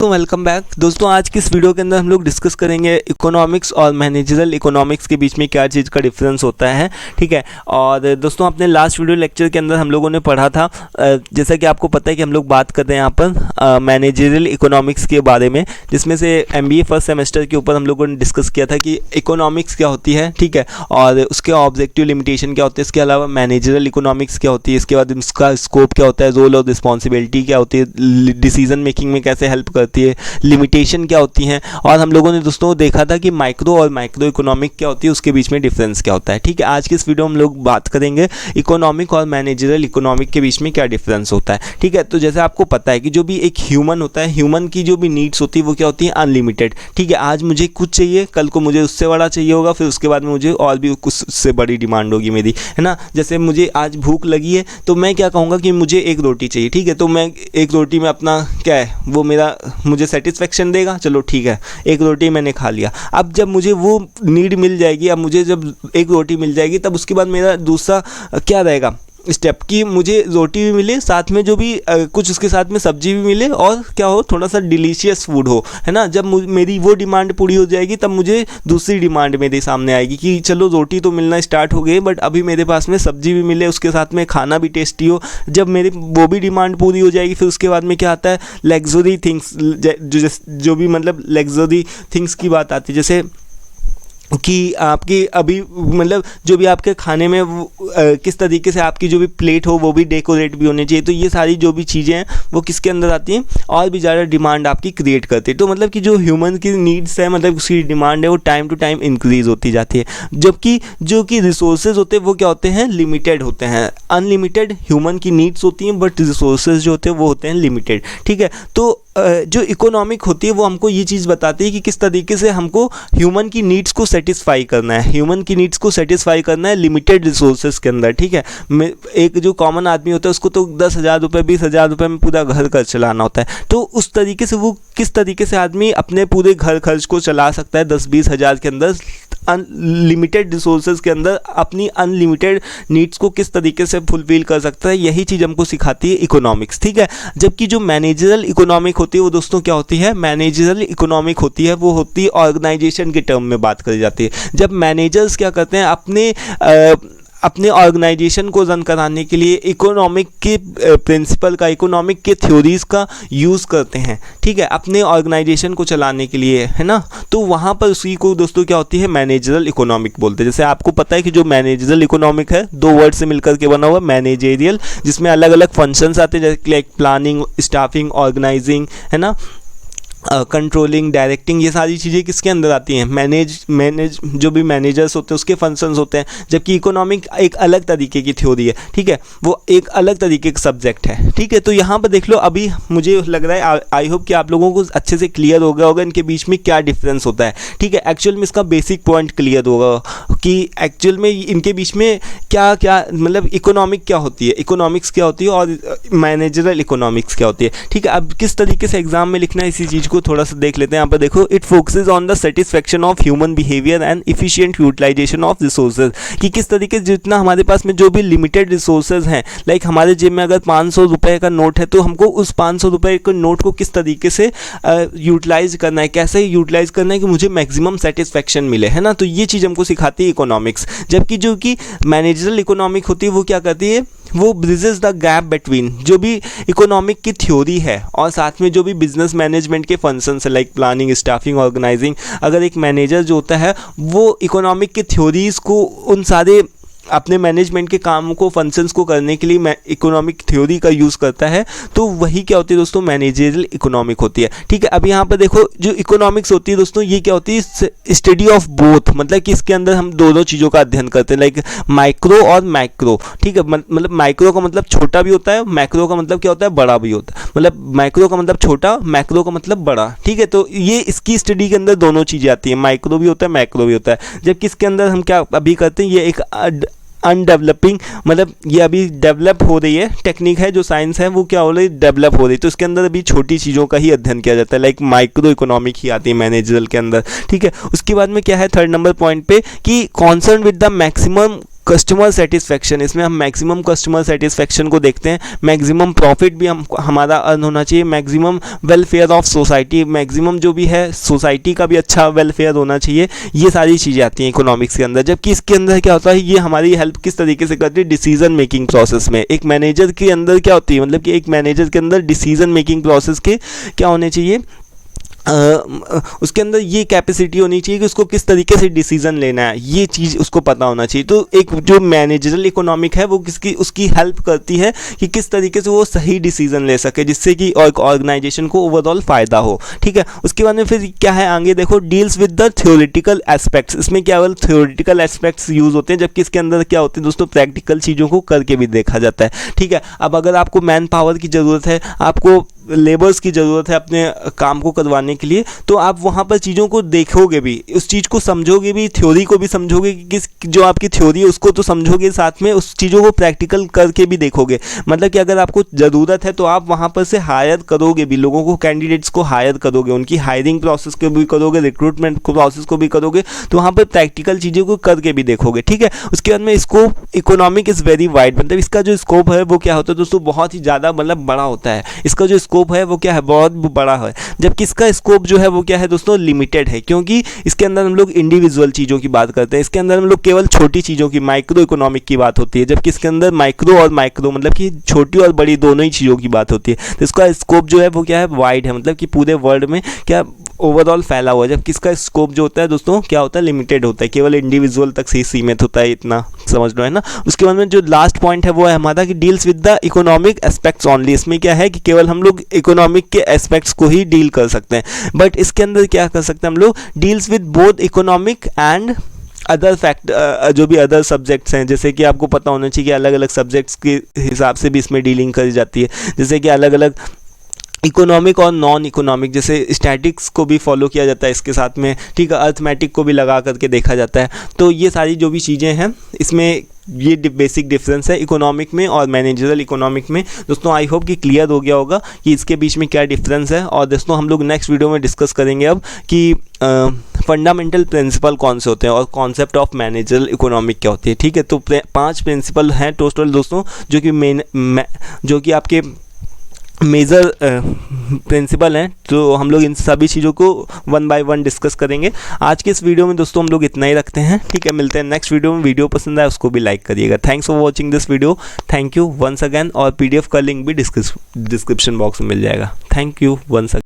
तो welcome back दोस्तों। आज की इस वीडियो के अंदर हम लोग डिस्कस करेंगे इकोनॉमिक्स और मैनेजरल इकोनॉमिक्स के बीच में क्या चीज़ का डिफरेंस होता है, ठीक है। और दोस्तों अपने लास्ट वीडियो लेक्चर के अंदर हम लोगों ने पढ़ा था, जैसा कि आपको पता है कि हम लोग बात करते हैं यहाँ पर मैनेजरल इकोनॉमिक्स के बारे में, जिसमें से MBA फर्स्ट सेमेस्टर के ऊपर हम लोगों ने डिस्कस किया था कि इकोनॉमिक्स क्या होती है, ठीक है, और उसके ऑब्जेक्टिव लिमिटेशन क्या होते हैं, इसके अलावा मैनेजरल इकोनॉमिक्स क्या होती है, इसके बाद इसका स्कोप क्या होता है, रोल और रिस्पॉन्सिबिलिटी क्या होती है, डिसीजन मेकिंग में कैसे हेल्प करती है, लिमिटेशन क्या होती हैं, और हम लोगों ने दोस्तों देखा था कि माइक्रो और माइक्रो इकोनॉमिक क्या होती है, उसके बीच में डिफरेंस क्या होता है, ठीक है। आज की इस वीडियो में हम लोग बात करेंगे इकोनॉमिक और मैनेजरल इकोनॉमिक के बीच में क्या डिफरेंस होता है, ठीक है। तो जैसे आपको पता है कि जो भी एक ह्यूमन होता है, ह्यूमन की जो भी नीड्स होती है वो क्या होती है, अनलिमिटेड, ठीक है। आज मुझे कुछ चाहिए, कल को मुझे उससे बड़ा चाहिए होगा, फिर उसके बाद में मुझे और भी कुछ उससे बड़ी डिमांड होगी मेरी, है ना। जैसे मुझे आज भूख लगी है तो मैं क्या कहूँगा कि मुझे एक रोटी चाहिए, ठीक है, तो मैं एक रोटी में अपना क्या है वो मेरा मुझे सेटिस्फेक्शन देगा, चलो ठीक है, एक रोटी मैंने खा लिया। अब जब मुझे वो नीड मिल जाएगी, अब मुझे जब एक रोटी मिल जाएगी तब उसके बाद मेरा दूसरा क्या रहेगा स्टेप कि मुझे रोटी भी मिले, साथ में जो भी कुछ उसके साथ में सब्जी भी मिले, और क्या हो, थोड़ा सा डिलीशियस फूड हो, है ना। जब मेरी वो डिमांड पूरी हो जाएगी तब मुझे दूसरी डिमांड मेरे सामने आएगी कि चलो रोटी तो मिलना स्टार्ट हो गई, बट अभी मेरे पास में सब्जी भी मिले, उसके साथ में खाना भी टेस्टी हो। जब मेरी वो भी डिमांड पूरी हो जाएगी, फिर उसके बाद में क्या आता है, लग्जरी थिंग्स, जो भी मतलब लग्जरी थिंग्स की बात आती है, जैसे कि आपकी अभी मतलब जो भी आपके खाने में किस तरीके से आपकी जो भी प्लेट हो वो भी डेकोरेट भी होनी चाहिए। तो ये सारी जो भी चीज़ें हैं वो किसके अंदर आती हैं, और भी ज़्यादा डिमांड आपकी क्रिएट करती है। तो मतलब कि जो ह्यूमन की नीड्स है, मतलब उसकी डिमांड है, वो टाइम टू टाइम इंक्रीज़ होती जाती है, जबकि जो कि रिसोर्सेज होते हैं वो क्या होते हैं, लिमिटेड होते हैं। अनलिमिटेड ह्यूमन की नीड्स होती हैं, बट रिसोर्सेज जो होते हैं वो होते हैं लिमिटेड, ठीक है। तो जो इकोनॉमिक होती है वो हमको ये चीज़ बताती है कि किस तरीके से हमको ह्यूमन की नीड्स को सेटिस्फाई करना है, ह्यूमन की नीड्स को सेटिस्फाई करना है लिमिटेड रिसोर्सेज के अंदर, ठीक है। एक जो कॉमन आदमी होता है उसको तो 10,000 रुपये 20,000 रुपये में पूरा घर खर्च चलाना होता है। तो उस तरीके से वो किस तरीके से आदमी अपने पूरे घर खर्च को चला सकता है 10-20 हज़ार के अंदर, अनलिमिटेड रिसोर्सेज के अंदर अपनी अनलिमिटेड नीड्स को किस तरीके से फुलफिल कर सकता है, यही चीज़ हमको सिखाती है इकोनॉमिक्स, ठीक है। जबकि जो मैनेजरल इकोनॉमिक होती है वो दोस्तों क्या होती है, मैनेजरल इकोनॉमिक होती है वो होती है ऑर्गेनाइजेशन के टर्म में बात करी जाती है। जब मैनेजर्स क्या करते हैं, अपने ऑर्गेनाइजेशन को रन कराने के लिए इकोनॉमिक के प्रिंसिपल का, इकोनॉमिक के थ्योरीज़ का यूज़ करते हैं, ठीक है, अपने ऑर्गेनाइजेशन को चलाने के लिए, है ना। तो वहाँ पर उसी को दोस्तों क्या होती है, मैनेजरल इकोनॉमिक बोलते हैं। जैसे आपको पता है कि जो मैनेजरल इकोनॉमिक है 2 वर्ड से मिलकर के बना हुआ, मैनेजेरियल, जिसमें अलग अलग फंक्शंस आते हैं, जैसे लाइक प्लानिंग, स्टाफिंग, ऑर्गेनाइजिंग, है ना, कंट्रोलिंग, डायरेक्टिंग, ये सारी चीज़ें किसके अंदर आती हैं, मैनेज जो भी मैनेजर्स होते हैं उसके फंक्शंस होते हैं। जबकि इकोनॉमिक एक अलग तरीके की थ्योरी है, ठीक है, वो एक अलग तरीके का सब्जेक्ट है, ठीक है। तो यहाँ पर देख लो, अभी मुझे लग रहा है, आई होप कि आप लोगों को अच्छे से क्लियर हो गया होगा इनके बीच में क्या डिफरेंस होता है, ठीक है। एक्चुअल में इसका बेसिक पॉइंट क्लियर होगा कि एक्चुअल में इनके बीच में क्या क्या मतलब इकोनॉमिक क्या होती है, इकोनॉमिक्स क्या होती है, और मैनेजरल इकोनॉमिक्स क्या होती है, ठीक है। अब किस तरीके से एग्जाम में लिखना है इसी चीज़ को थोड़ा सा देख लेते हैं। यहाँ पर देखो, it focuses on the satisfaction of human behaviour and efficient utilisation of resources, कि किस तरीके से जितना हमारे पास में जो भी लिमिटेड रिसोर्सेज हैं, लाइक हमारे जेब में अगर 500 रुपये का नोट है तो हमको उस 500 रुपये के नोट को किस तरीके से यूटिलाइज करना है, कैसे यूटिलाइज करना है कि मुझे मैक्सिमम सेटिस्फेक्शन मिले, है ना। तो ये चीज़ हमको सिखाती है इकोनॉमिक्स। जबकि जो कि मैनेजरल इकोनॉमिक होती है वो क्या करती है, वो ब्रिजेस द गैप बिटवीन जो भी इकोनॉमिक की थ्योरी है और साथ में जो भी बिजनेस मैनेजमेंट के फंक्शंस है, लाइक प्लानिंग, स्टाफिंग, ऑर्गेनाइजिंग। अगर एक मैनेजर जो होता है वो इकोनॉमिक की थ्योरीज़ को, उन सारे अपने मैनेजमेंट के काम को, फंक्शंस को करने के लिए इकोनॉमिक थ्योरी का यूज़ करता है, तो वही क्या होती है दोस्तों, मैनेजरियल इकोनॉमिक होती है, ठीक है। अब यहाँ पर देखो, जो इकोनॉमिक्स होती है दोस्तों, ये क्या होती है, स्टडी ऑफ बोथ, मतलब कि इसके अंदर हम दोनों चीज़ों का अध्ययन करते हैं, लाइक माइक्रो और मैक्रो, ठीक है। मतलब माइक्रो का मतलब छोटा भी होता है, मैक्रो का मतलब क्या होता है, बड़ा भी होता है। मतलब माइक्रो का मतलब छोटा, मैक्रो का मतलब बड़ा, ठीक है। तो ये इसकी स्टडी के अंदर दोनों चीज़ें आती हैं, माइक्रो भी होता है, मैक्रो भी होता है। जबकि इसके अंदर हम क्या अभी करते हैं, ये एक अनडेवलपिंग, मतलब ये अभी डेवलप हो रही है टेक्निक है, जो साइंस है वो क्या हो रही है, डेवलप हो रही है। तो इसके अंदर अभी छोटी चीज़ों का ही अध्ययन किया जाता है, लाइक माइक्रो इकोनॉमिक ही आती है मैनेजरल के अंदर, ठीक है। उसके बाद में क्या है थर्ड नंबर पॉइंट पे, कि concern with the maximum customer satisfaction, इसमें हम मैक्सिमम कस्टमर सेटिस्फेक्शन को देखते हैं, मैक्सिमम प्रॉफिट भी हमारा अर्न होना चाहिए, maximum welfare of society, maximum जो भी है सोसाइटी का भी अच्छा वेलफेयर होना चाहिए, ये सारी चीज़ें आती हैं इकोनॉमिक्स के अंदर। जबकि इसके अंदर क्या होता है, ये हमारी हेल्प किस तरीके से करती है डिसीजन मेकिंग प्रोसेस में। एक मैनेजर के अंदर क्या होती है, मतलब कि एक मैनेजर के अंदर डिसीजन मेकिंग प्रोसेस के क्या होने चाहिए, उसके अंदर ये कैपेसिटी होनी चाहिए कि उसको किस तरीके से डिसीजन लेना है, ये चीज़ उसको पता होना चाहिए। तो एक जो मैनेजरल इकोनॉमिक है वो उसकी हेल्प करती है कि किस तरीके से वो सही डिसीजन ले सके, जिससे कि ऑर्गेनाइजेशन को ओवरऑल फ़ायदा हो। ठीक है, उसके बाद में फिर क्या है आगे देखो, deals with the theoretical aspects. इसमें केवल थ्योरेटिकल एस्पेक्ट्स यूज़ होते हैं, जबकि इसके अंदर क्या होते हैं दोस्तों, प्रैक्टिकल चीज़ों को करके भी देखा जाता है। ठीक है, अब अगर आपको मैन पावर की ज़रूरत है, आपको लेबर्स की ज़रूरत है अपने काम को करवाने के लिए, तो आप वहाँ पर चीज़ों को देखोगे भी, उस चीज़ को समझोगे भी, थ्योरी को भी समझोगे कि किस जो आपकी थ्योरी है उसको तो समझोगे, साथ में उस चीज़ों को प्रैक्टिकल करके भी देखोगे। मतलब कि अगर आपको ज़रूरत है तो आप वहाँ पर से हायर करोगे भी, लोगों को, कैंडिडेट्स को हायर करोगे, उनकी हायरिंग प्रोसेस को भी करोगे, रिक्रूटमेंट प्रोसेस को भी करोगे, तो वहाँ पर प्रैक्टिकल चीज़ों को करके भी देखोगे। ठीक है, उसके बाद में scope, economic is very wide, मतलब इसका जो स्कोप है वो क्या होता है दोस्तों, बहुत ही ज़्यादा मतलब बड़ा होता है। इसका जो स्कोप है वो क्या है, बहुत बड़ा है, जबकि इसका स्कोप जो है वो क्या है दोस्तों, लिमिटेड है, क्योंकि इसके अंदर हम लोग इंडिविजुअल चीज़ों की बात करते हैं, इसके अंदर हम लोग केवल छोटी चीज़ों की, माइक्रो इकोनॉमिक की बात होती है, जबकि इसके अंदर माइक्रो और माइक्रो मतलब कि छोटी और बड़ी दोनों ही चीज़ों की बात होती है। तो इसका स्कोप जो है वो क्या है, वाइड है, मतलब कि पूरे वर्ल्ड में क्या ओवरऑल फैला हुआ है, जबकि इसका स्कोप जो होता है दोस्तों क्या होता है, लिमिटेड होता है, केवल इंडिविजुअल तक से सीमित होता है, इतना समझ लो है ना। उसके बाद में जो लास्ट पॉइंट है वो है हमारा कि deals with the economic aspects only. इसमें क्या है कि केवल हम लोग इकोनॉमिक के एस्पेक्ट्स को ही डील कर सकते हैं, बट इसके अंदर क्या कर सकते हैं हम लोग, deals with both economic and other fact, जो भी अदर सब्जेक्ट्स हैं, जैसे कि आपको पता होना चाहिए कि अलग अलग सब्जेक्ट्स के हिसाब से भी इसमें डीलिंग करी जाती है, जैसे कि अलग अलग इकोनॉमिक और नॉन इकोनॉमिक, जैसे स्टैटिक्स को भी फॉलो किया जाता है इसके साथ में। ठीक है, अर्थमेटिक को भी लगा करके देखा जाता है। तो ये सारी जो भी चीज़ें हैं इसमें ये बेसिक डिफरेंस है इकोनॉमिक में और मैनेजरल इकोनॉमिक में। दोस्तों आई होप कि क्लियर हो गया होगा कि इसके बीच में क्या डिफरेंस है। और दोस्तों हम लोग नेक्स्ट वीडियो में डिस्कस करेंगे अब कि फंडामेंटल प्रिंसिपल कौन से होते हैं और कॉन्सेप्ट ऑफ मैनेजरल इकोनॉमिक क्या होती है। ठीक है, तो 5 प्रिंसिपल हैं टोटल दोस्तों, जो कि आपके मेजर प्रिंसिपल हैं। तो हम लोग इन सभी चीज़ों को 1 बाय 1 डिस्कस करेंगे। आज के इस वीडियो में दोस्तों हम लोग इतना ही रखते हैं। ठीक है, मिलते हैं नेक्स्ट वीडियो में। वीडियो पसंद आए उसको भी लाइक करिएगा। Thanks for watching this video. Thank you once again. और PDF का लिंक भी डिस्क्रिप्शन बॉक्स में मिल जाएगा। Thank you once again.